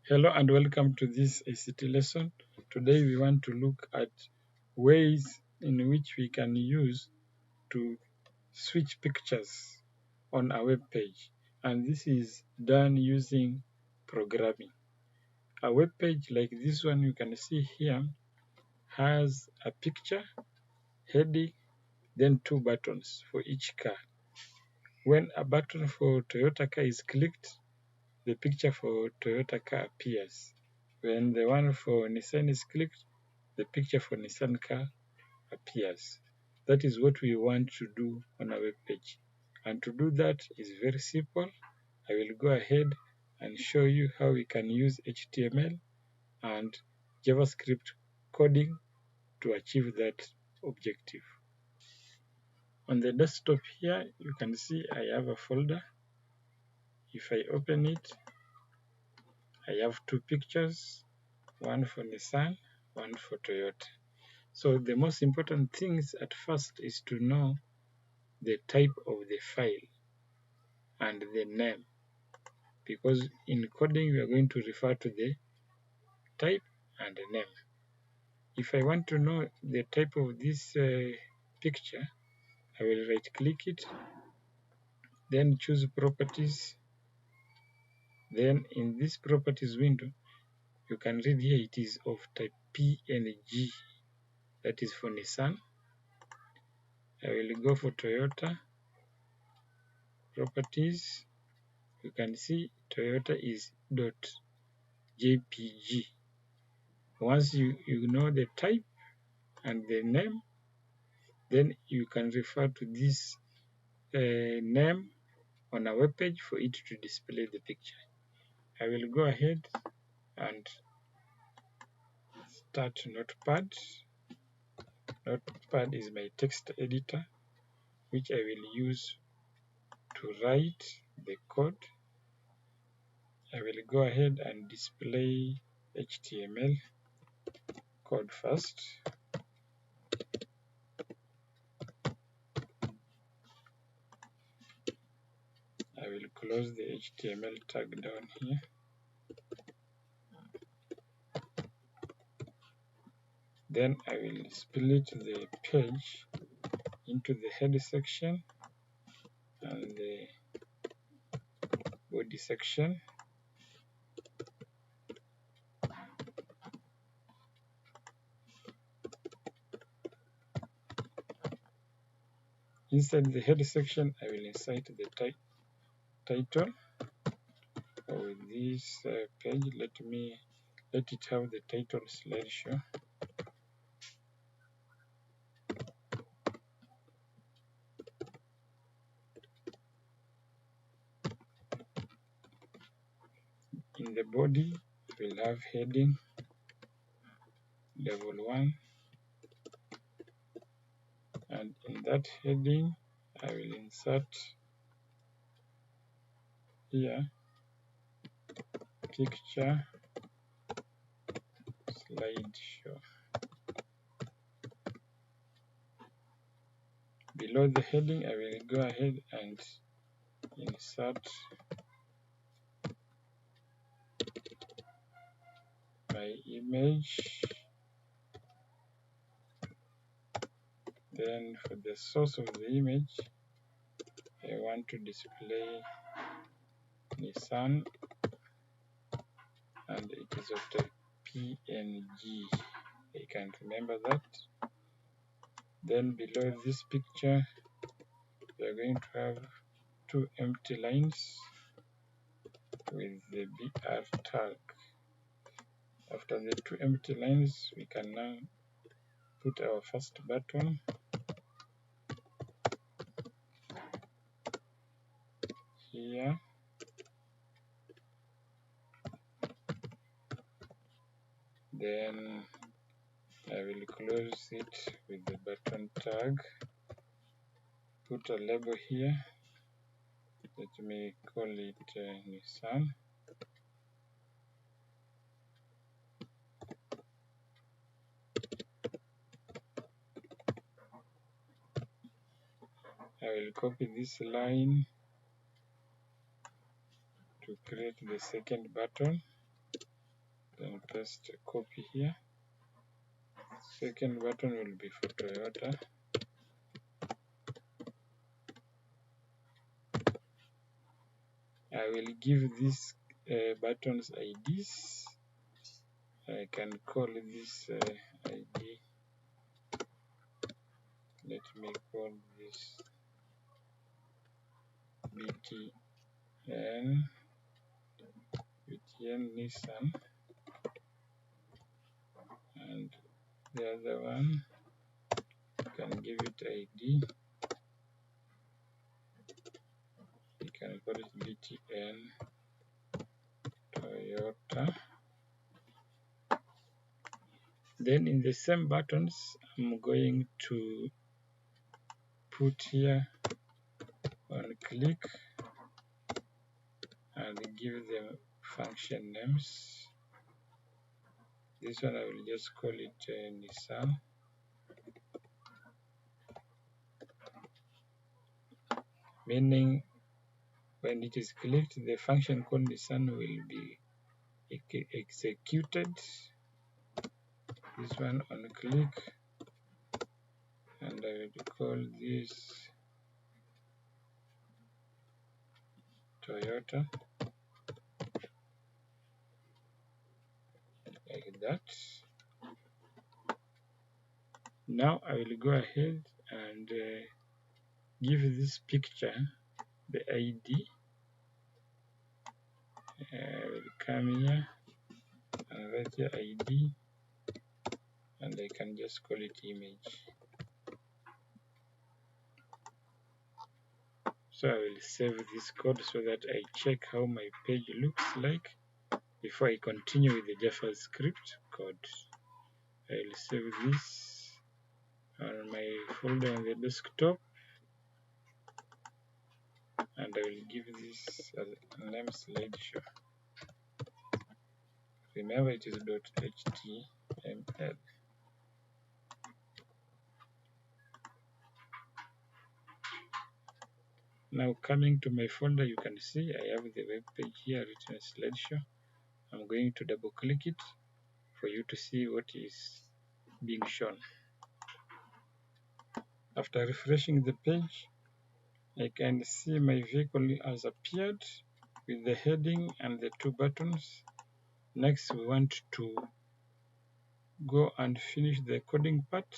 Hello and welcome to this ICT lesson. Today we want to look at ways in which we can use to switch pictures on a web page, and this is done using programming. A web page like this one you can see here has a picture, heading, then two buttons for each car. When a button for Toyota car is clicked, the picture for Toyota car appears. When the one for Nissan is clicked, the picture for Nissan car appears. That is what we want to do on a web page. And to do that is very simple. I will go ahead and show you how we can use HTML and JavaScript coding to achieve that objective. On the desktop here, you can see I have a folder. If I open it, I have two pictures, one for Nissan, one for Toyota. So the most important things at first is to know the type of the file and the name, because in coding we are going to refer to the type and the name. If I want to know the type of this picture, I will right click it, then choose properties. Then in this properties window, you can read here it is of type PNG, that is for Nissan. I will go for Toyota, properties. You can see Toyota is .jpg. Once you know the type and the name, then you can refer to this name on a web page for it to display the picture. I will go ahead and start Notepad. Notepad is my text editor, which I will use to write the code. I will go ahead and display HTML code first. I will close the HTML tag down here. Then I will split the page into the head section and the body section. Inside the head section, I will insert the title of this page. Let it have the title slideshow. In the body, we'll have heading level 1, and in that heading, I will insert here picture slideshow. Below the heading, I will go ahead and insert my image. Then for the source of the image, I want to display Nissan, and it is of type PNG. I can remember that. Then below this picture, we are going to have two empty lines with the BR tag. After the two empty lines, we can now put our first button here. Then I will close it with the button tag. Put a label here. Let me call it Nissan. I will copy this line to create the second button. then paste a copy here. Second button will be for Toyota. I will give these buttons IDs. I can call this ID. Let me call this BTN Nissan, and the other one can give it ID. You can call it BTN Toyota. Then in the same buttons, I'm going to put here one click and give them function names. This one I will just call it Nissan. Meaning when it is clicked, the function called Nissan will be executed. This one on click, and I will call this Toyota, like that. Now I will go ahead and give this picture the ID. I will come here and write here ID, and I can just call it image. So I will save this code so that I check how my page looks like before I continue with the JavaScript code. I will save this on my folder on the desktop, and I will give this a name slideshow. Remember, it is .html. Now coming to my folder, you can see I have the web page here written slideshow. I'm going to double click it for you to see what is being shown. After refreshing the page, I can see my vehicle has appeared with the heading and the two buttons. Next, we want to go and finish the coding part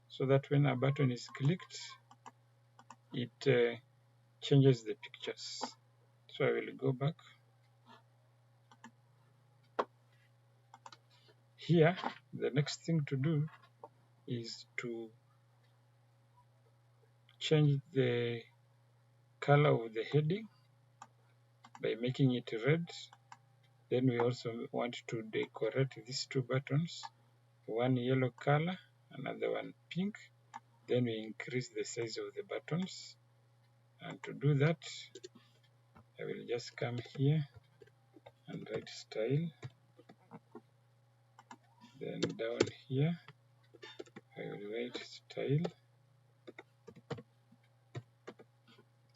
so that when a button is clicked, it changes the pictures. So I will go back. Here, the next thing to do is to change the color of the heading by making it red. Then we also want to decorate these two buttons, one yellow color, another one pink. Then we increase the size of the buttons. And to do that, I will just come here and write style. Then down here, I will write style,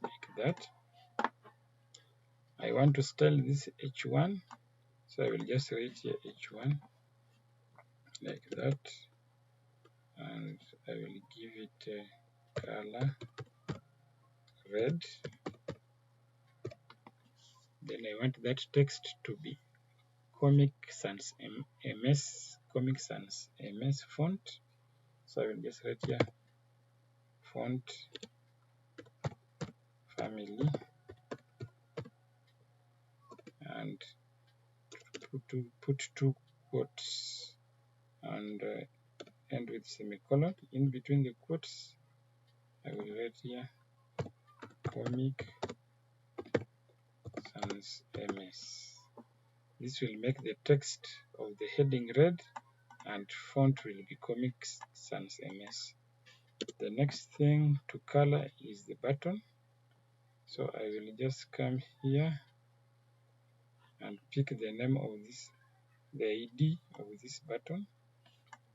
like that. I want to style this H1, so I will just write here H1, like that. And I will give it a color red. Then I want that text to be Comic Sans MS font. So I will just write here font family and put two quotes and end with semicolon. In between the quotes, I will write here Comic Sans MS. This will make the text of the heading red and font will be Comic Sans MS. The next thing to color is the button. So I will just come here and pick the name of this, the ID of this button,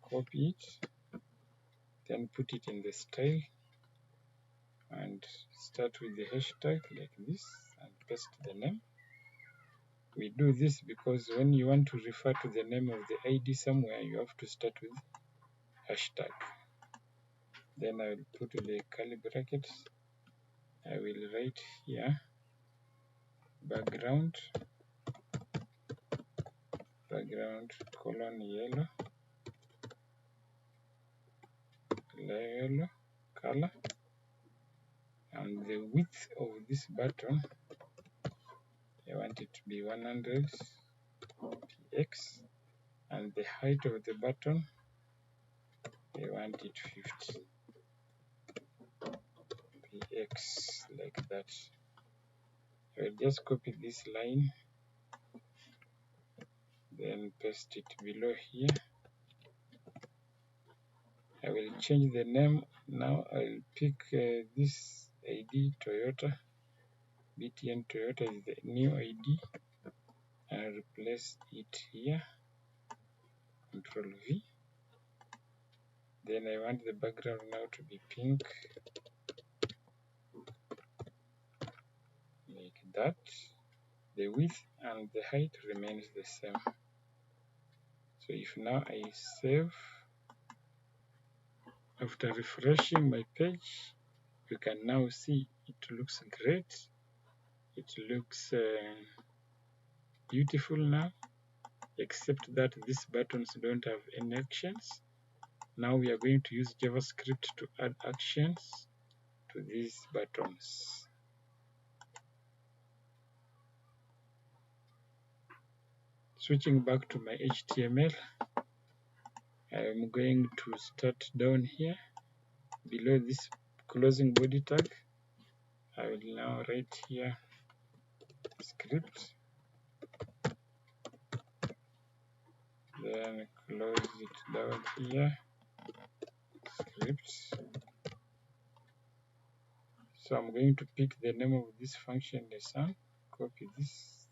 copy it, then put it in the style and start with the hashtag like this and paste the name. We do this because when you want to refer to the name of the ID somewhere, you have to start with hashtag. Then I will put the curly brackets. I will write here background colon yellow color, and the width of this button I want it to be 100 px, and the height of the button I want it 50 px, like that. I will just copy this line, then paste it below here. I will change the name. Now I'll pick this ID Toyota. BTN Toyota is the new ID. I'll replace it here. Control V. Then I want the background now to be pink, like that. The width and the height remains the same. So if now I save, after refreshing my page, you can now see it looks great. It looks beautiful now, except that these buttons don't have any actions. Now we are going to use JavaScript to add actions to these buttons. Switching back to my HTML, I am going to start down here below this closing body tag. I will now write here script, then close it down here, script. So I'm going to pick the name of this function, the sun, copy this,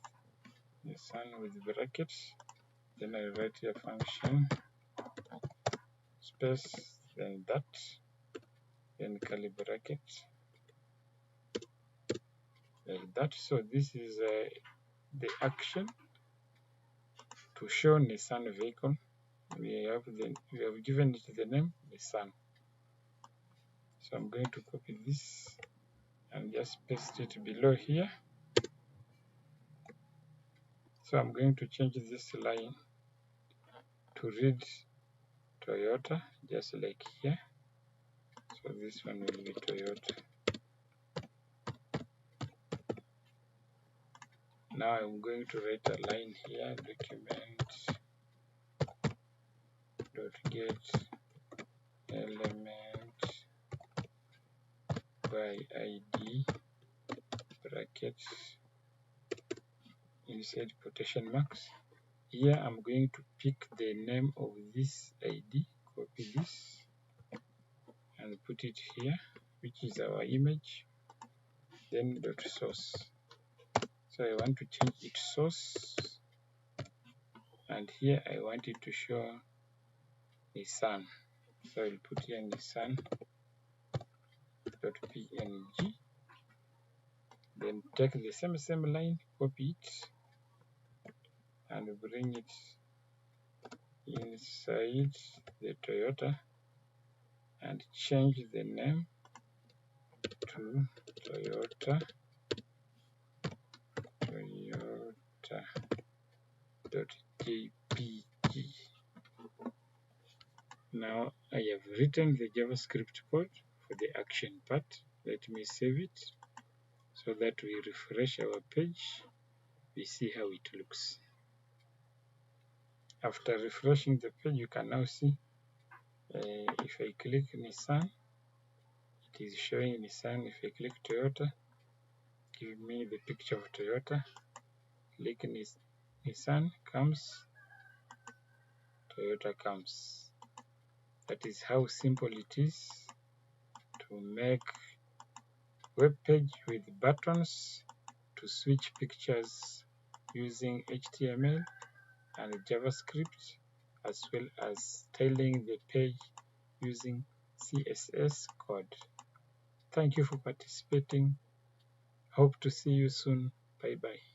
the sun with brackets, then I write here function space, then that, then curly bracket, like that. So this is the action to show Nissan vehicle. We have given it the name Nissan. So I'm going to copy this and just paste it below here. So I'm going to change this line to read Toyota, just like here. So this one will be Toyota. Now I'm going to write a line here, document.get element by ID brackets inside quotation marks. Here I'm going to pick the name of this ID, copy this and put it here, which is our image, then dot source. So I want to change its source, and here I want it to show Nissan. So I'll put here Nissan.png, then take the same line, copy it, and bring it inside the Toyota and change the name to toyota.jpg. Now I have written the JavaScript code for the action part. Let me save it so that we refresh our page. We see how it looks. After refreshing the page, you can now see if I click Nissan, it is showing Nissan. If I click Toyota, give me the picture of Toyota. Click Nissan, comes Toyota, comes. That is how simple it is to make web page with buttons to switch pictures using HTML and JavaScript, as well as styling the page using CSS code. Thank you for participating. Hope to see you soon. Bye bye.